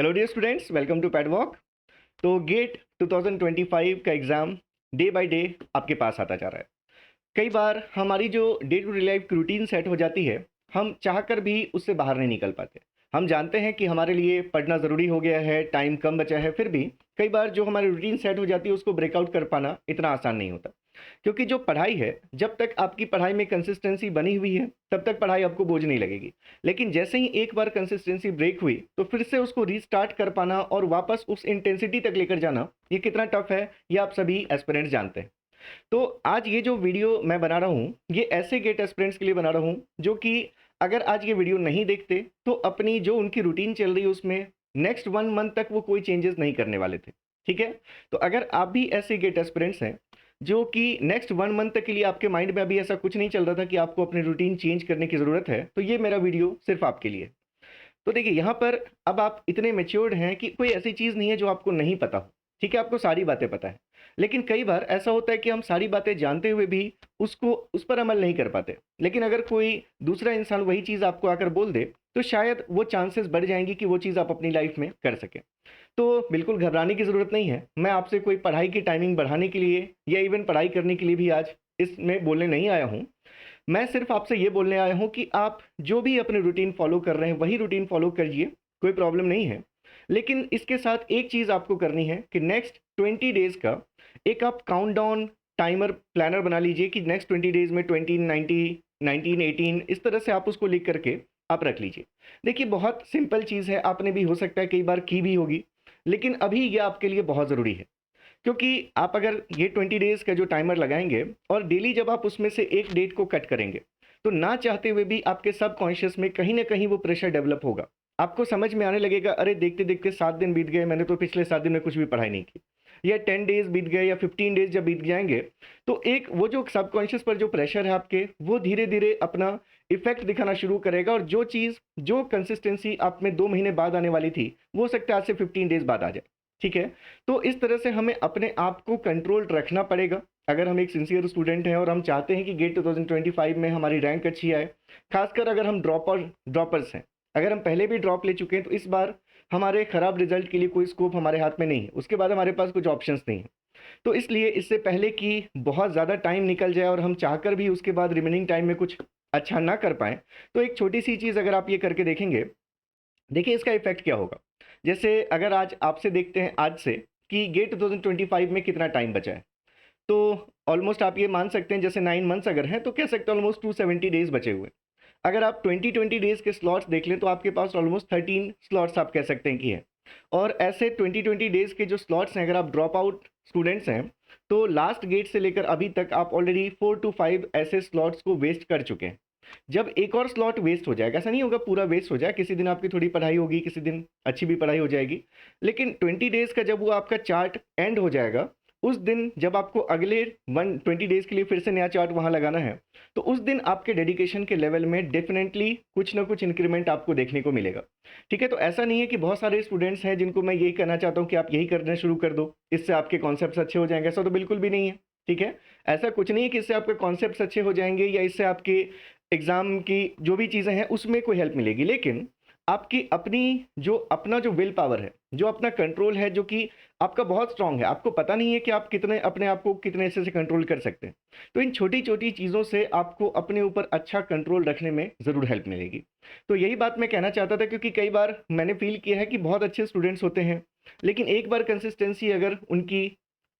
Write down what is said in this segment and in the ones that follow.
Hello dear students, welcome to Padwalk. तो GATE 2025 का exam day by day आपके पास आता जा रहा है। कई बार हमारी जो डे टू डे लाइफ की रूटीन सेट हो जाती है, हम चाहकर भी उससे बाहर नहीं निकल पाते। हम जानते हैं कि हमारे लिए पढ़ना ज़रूरी हो गया है, टाइम कम बचा है, फिर भी कई बार जो हमारी रूटीन सेट हो जाती है उसको ब्रेकआउट कर पाना इतना आसान नहीं होता। क्योंकि जो पढ़ाई है, जब तक आपकी पढ़ाई में कंसिस्टेंसी बनी हुई है तब तक पढ़ाई आपको बोझ नहीं लगेगी। लेकिन जैसे ही एक बार कंसिस्टेंसी ब्रेक हुई तो फिर से उसको रीस्टार्ट कर पाना और वापस उस इंटेंसिटी तक लेकर जाना, ये कितना टफ है ये आप सभी एस्पिरेंट्स जानते हैं। तो आज ये जो वीडियो मैं बना रहा हूँ, ये ऐसे गेट एस्पिरेंट्स के लिए बना रहा हूँ जो कि अगर आज ये वीडियो नहीं देखते तो अपनी जो उनकी रूटीन चल रही है उसमें नेक्स्ट 1 मंथ तक वो कोई चेंजेस नहीं करने वाले थे। ठीक है? तो अगर आप भी ऐसे गेट एस्पिरेंट्स हैं जो कि नेक्स्ट 1 मंथ तक के लिए आपके माइंड में अभी ऐसा कुछ नहीं चल रहा था कि आपको अपनी रूटीन चेंज करने की ज़रूरत है, तो ये मेरा वीडियो सिर्फ आपके लिए है। तो देखिए, यहाँ पर अब आप इतने मैच्योर्ड हैं कि कोई ऐसी चीज़ नहीं है जो आपको नहीं पता हो। ठीक है, आपको सारी बातें पता है। लेकिन कई बार ऐसा होता है कि हम सारी बातें जानते हुए भी उसको उस पर अमल नहीं कर पाते। लेकिन अगर कोई दूसरा इंसान वही चीज़ आपको आकर बोल दे, तो शायद वो चांसेस बढ़ जाएँगी कि वो चीज़ आप अपनी लाइफ में कर सकें। तो बिल्कुल घबराने की ज़रूरत नहीं है। मैं आपसे कोई पढ़ाई की टाइमिंग बढ़ाने के लिए या इवन पढ़ाई करने के लिए भी आज इसमें बोलने नहीं आया हूँ। मैं सिर्फ आपसे ये बोलने आया हूँ कि आप जो भी अपनी रूटीन फ़ॉलो कर रहे हैं, वही रूटीन फ़ॉलो करिए, कोई प्रॉब्लम नहीं है। लेकिन इसके साथ एक चीज़ आपको करनी है कि नेक्स्ट 20 डेज़ का एक आप काउंटडाउन टाइमर प्लानर बना लीजिए कि नेक्स्ट 20 डेज़ में 20, 90, 19, 18 इस तरह से आप उसको लिख करके आप रख लीजिए। देखिए, बहुत सिंपल चीज़ है, आपने भी हो सकता है कई बार की भी होगी, लेकिन अभी ये आपके लिए बहुत ज़रूरी है। क्योंकि आप अगर ये 20 डेज़ का जो टाइमर लगाएँगे और डेली जब आप उसमें से एक डेट को कट करेंगे, तो ना चाहते हुए भी आपके सबकॉन्शियस में कहीं न कहीं वो प्रेशर डेवलप होगा। आपको समझ में आने लगेगा, अरे देखते-देखते 7 दिन बीत गए, मैंने तो पिछले 7 दिन में कुछ भी पढ़ाई नहीं की। या 10 डेज़ बीत गए या 15 डेज़ जब बीत जाएँगे, तो एक वो जो सबकॉन्शियस पर जो प्रेशर है आपके, वो धीरे-धीरे अपना इफ़ेक्ट दिखाना शुरू करेगा और जो चीज़, जो कंसिस्टेंसी आप में 2 महीने बाद आने वाली थी, वो हो सकता है आज से 15 डेज़ बाद आ जाए। ठीक है? तो इस तरह से हमें अपने आप को कंट्रोल रखना पड़ेगा। अगर हम एक सिंसियर स्टूडेंट हैं और हम चाहते हैं कि गेट 2025 में हमारी रैंक अच्छी आए, खासकर अगर हम ड्रॉपर्स हैं। अगर हम पहले भी ड्रॉप ले चुके हैं तो इस बार हमारे खराब रिजल्ट के लिए कोई स्कोप हमारे हाथ में नहीं है। उसके बाद हमारे पास कुछ ऑप्शंस नहीं है। तो इसलिए इससे पहले कि बहुत ज़्यादा टाइम निकल जाए और हम चाहकर भी उसके बाद रिमेनिंग टाइम में कुछ अच्छा ना कर पाएँ, तो एक छोटी-सी चीज़ अगर आप ये करके देखेंगे, देखिए इसका इफ़ेक्ट क्या होगा। जैसे अगर आज आपसे देखते हैं आज से कि गेट 2025 में कितना टाइम बचा है। तो ऑलमोस्ट आप ये मान सकते हैं, जैसे 9 मंथ्स अगर हैं तो कह सकते हैं ऑलमोस्ट 270 डेज़ बचे हुए हैं। अगर आप 20-20 डेज़ के स्लॉट्स देख लें तो आपके पास ऑलमोस्ट 13 स्लॉट्स आप कह सकते हैं कि हैं। और ऐसे 20-20 डेज़ के जो स्लॉट्स हैं, अगर आप ड्रॉप आउट स्टूडेंट्स हैं, तो लास्ट गेट से लेकर अभी तक आप ऑलरेडी 4 टू 5 ऐसे स्लॉट्स को वेस्ट कर चुके हैं। जब एक और स्लॉट वेस्ट हो जाएगा, ऐसा नहीं होगा पूरा वेस्ट हो जाए, किसी दिन आपकी थोड़ी पढ़ाई होगी, किसी दिन अच्छी भी पढ़ाई हो जाएगी। लेकिन 20 डेज़ का जब वो आपका चार्ट एंड हो जाएगा, उस दिन जब आपको अगले 20 डेज़ के लिए फिर से नया चार्ट वहाँ लगाना है, तो उस दिन आपके डेडिकेशन के लेवल में डेफ़िनेटली कुछ ना कुछ इंक्रीमेंट आपको देखने को मिलेगा। ठीक है? तो ऐसा नहीं है कि बहुत सारे स्टूडेंट्स हैं जिनको मैं यही कहना चाहता हूँ कि आप यही करना शुरू कर दो, इससे आपके कॉन्सेप्ट्स अच्छे हो जाएँगे, ऐसा तो बिल्कुल भी नहीं है। ठीक है? ऐसा कुछ नहीं है कि इससे आपके कॉन्सेप्ट्स अच्छे हो जाएँगे या इससे आपके एग्ज़ाम की जो भी चीज़ें हैं उसमें कोई हेल्प मिलेगी। लेकिन आपकी अपना जो विल पावर है, जो अपना कंट्रोल है, जो कि आपका बहुत स्ट्रॉन्ग है, आपको पता नहीं है कि आप कितने अपने आप को कितने अच्छे से कंट्रोल कर सकते हैं। तो इन छोटी-छोटी चीज़ों से आपको अपने ऊपर अच्छा कंट्रोल रखने में ज़रूर हेल्प मिलेगी। तो यही बात मैं कहना चाहता था, क्योंकि कई बार मैंने फ़ील किया है कि बहुत अच्छे स्टूडेंट्स होते हैं, लेकिन एक बार कंसिस्टेंसी अगर उनकी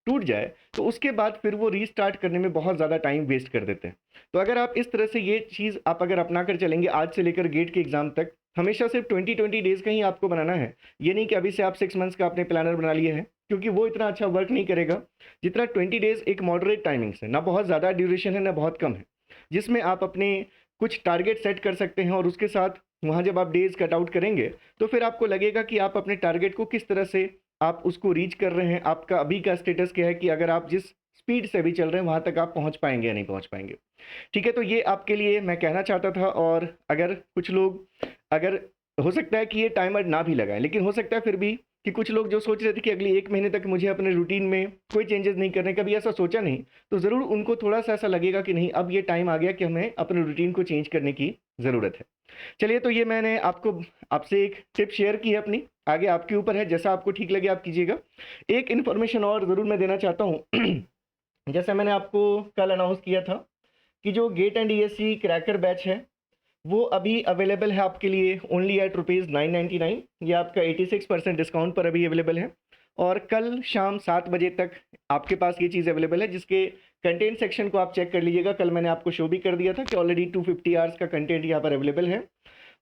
टूट जाए, तो उसके बाद फिर वो रीस्टार्ट करने में बहुत ज़्यादा टाइम वेस्ट कर देते हैं। तो अगर आप इस तरह से ये चीज़ आप अगर अपना कर चलेंगे आज से लेकर गेट के एग्ज़ाम तक, हमेशा सिर्फ 20-20 डेज़ का ही आपको बनाना है। ये नहीं कि अभी से आप 6 मंथ्स का आपने प्लानर बना लिया है, क्योंकि वो इतना अच्छा वर्क नहीं करेगा, जितना 20 डेज़ एक मॉडरेट टाइमिंग से, ना बहुत ज़्यादा ड्यूरेशन है, ना बहुत कम है। जिसमें आप अपने कुछ टारगेट सेट कर सकते हैं और उसके साथ वहाँ जब आप डेज़ कट आउट करेंगे, तो फिर आपको लगेगा कि आप अपने टारगेट को किस तरह से आप उसको रीच कर रहे हैं, आपका अभी का स्टेटस क्या है कि अगर आप जिस स्पीड से अभी चल रहे हैं, वहाँ तक आप पहुँच पाएँगे या नहीं पहुँच पाएँगे। ठीक है? तो ये आपके लिए मैं कहना चाहता था। और अगर कुछ लोग, अगर हो सकता है कि ये टाइमर ना भी लगाएँ, लेकिन हो सकता है फिर भी कि कुछ लोग जो सोच रहे थे कि अगले 1 महीने तक मुझे अपने रूटीन में कोई चेंजेज़ नहीं करने, कभी ऐसा सोचा नहीं, तो ज़रूर उनको थोड़ा-सा ऐसा लगेगा कि नहीं, अब ये टाइम आ गया कि हमें अपने रूटीन को चेंज करने की ज़रूरत है। चलिए, तो ये मैंने आपसे एक टिप शेयर की है अपनी। आगे आपके ऊपर है, जैसा आपको ठीक लगे आप कीजिएगा। एक इन्फॉर्मेशन और ज़रूर मैं देना चाहता हूँ जैसे मैंने आपको कल अनाउंस किया था कि जो GATE and ESC cracker batch है वो अभी अवेलेबल है आपके लिए ओनली एट ₹999। ये आपका 86% डिस्काउंट पर अभी अवेलेबल है और कल शाम 7 बजे तक आपके पास ये चीज़ अवेलेबल है, जिसके कंटेंट सेक्शन को आप चेक कर लीजिएगा। कल मैंने आपको शो भी कर दिया था कि ऑलरेडी 250 आवर्स का कंटेंट यहाँ पर अवेलेबल है।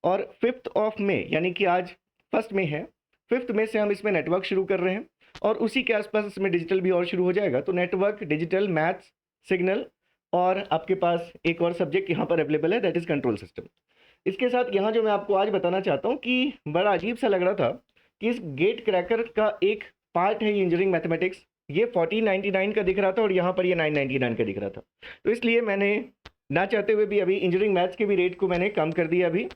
और 5 मई यानी कि आज 1 मई है, 5 मई से हम इसमें नेटवर्क शुरू कर रहे हैं और उसी के आसपास इसमें डिजिटल भी और शुरू हो जाएगा। तो नेटवर्क, डिजिटल, मैथ्स, सिग्नल और आपके पास एक और सब्जेक्ट यहाँ पर अवेलेबल है, दैट इज़ कंट्रोल सिस्टम। इसके साथ यहाँ जो मैं आपको आज बताना चाहता हूँ कि बड़ा अजीब सा लग रहा था कि इस गेट क्रैकर का एक पार्ट है ये इंजीनियरिंग मैथमेटिक्स, ये 1499 का दिख रहा था और यहाँ पर ये 999 का दिख रहा था। तो इसलिए मैंने ना चाहते हुए भी अभी इंजीनियरिंग मैथ्स के भी रेट को मैंने कम कर दिया अभी।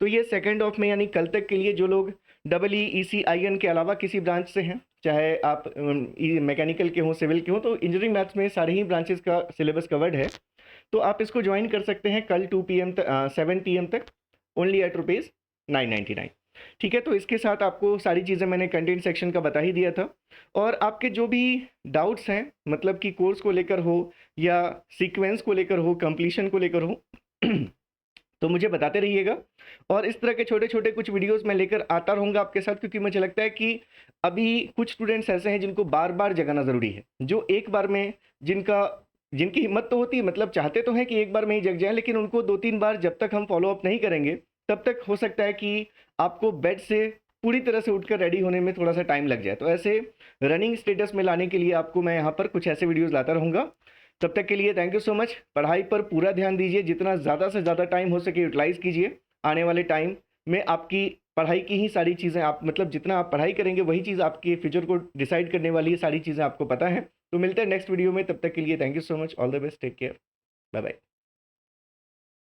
तो ये 2 में यानी कल तक के लिए जो लोग EECIN के अलावा किसी ब्रांच से हैं, चाहे आप मैकेनिकल के हों, सिविल के हों, तो इंजीनियरिंग मैथ्स में सारे ही ब्रांचेस का सिलेबस कवर्ड है। तो आप इसको ज्वाइन कर सकते हैं कल 7 PM तक ओनली एट ₹999। ठीक है, तो इसके साथ आपको सारी चीज़ें मैंने कंटेंट सेक्शन का बता ही दिया था। और आपके जो भी डाउट्स हैं, मतलब कि कोर्स को लेकर हो या सीक्वेंस को लेकर हो, कंप्लीशन को लेकर हो तो मुझे बताते रहिएगा। और इस तरह के छोटे छोटे कुछ वीडियोस मैं लेकर आता रहूँगा आपके साथ, क्योंकि मुझे लगता है कि अभी कुछ स्टूडेंट्स ऐसे हैं जिनको बार बार जगाना ज़रूरी है, जो एक बार में जिनकी हिम्मत तो होती है, मतलब चाहते तो हैं कि एक बार में ही जग जाएं, लेकिन उनको 2-3 बार जब तक हम फॉलो अप नहीं करेंगे तब तक हो सकता है कि आपको बेड से पूरी तरह से उठकर रेडी होने में थोड़ा सा टाइम लग जाए। तो ऐसे रनिंग स्टेटस में लाने के लिए आपको मैं यहाँ पर कुछ ऐसे वीडियोस लाता रहूँगा। तब तक के लिए थैंक यू सो मच। पढ़ाई पर पूरा ध्यान दीजिए, जितना ज़्यादा से ज़्यादा टाइम हो सके यूटिलाइज़ कीजिए। आने वाले टाइम में आपकी पढ़ाई की ही सारी चीज़ें, आप मतलब जितना आप पढ़ाई करेंगे वही चीज़ आपके फ्यूचर को डिसाइड करने वाली है, सारी चीज़ें आपको पता है। तो मिलते हैं नेक्स्ट वीडियो में, तब तक के लिए thank you so much, all the best, take care, bye bye.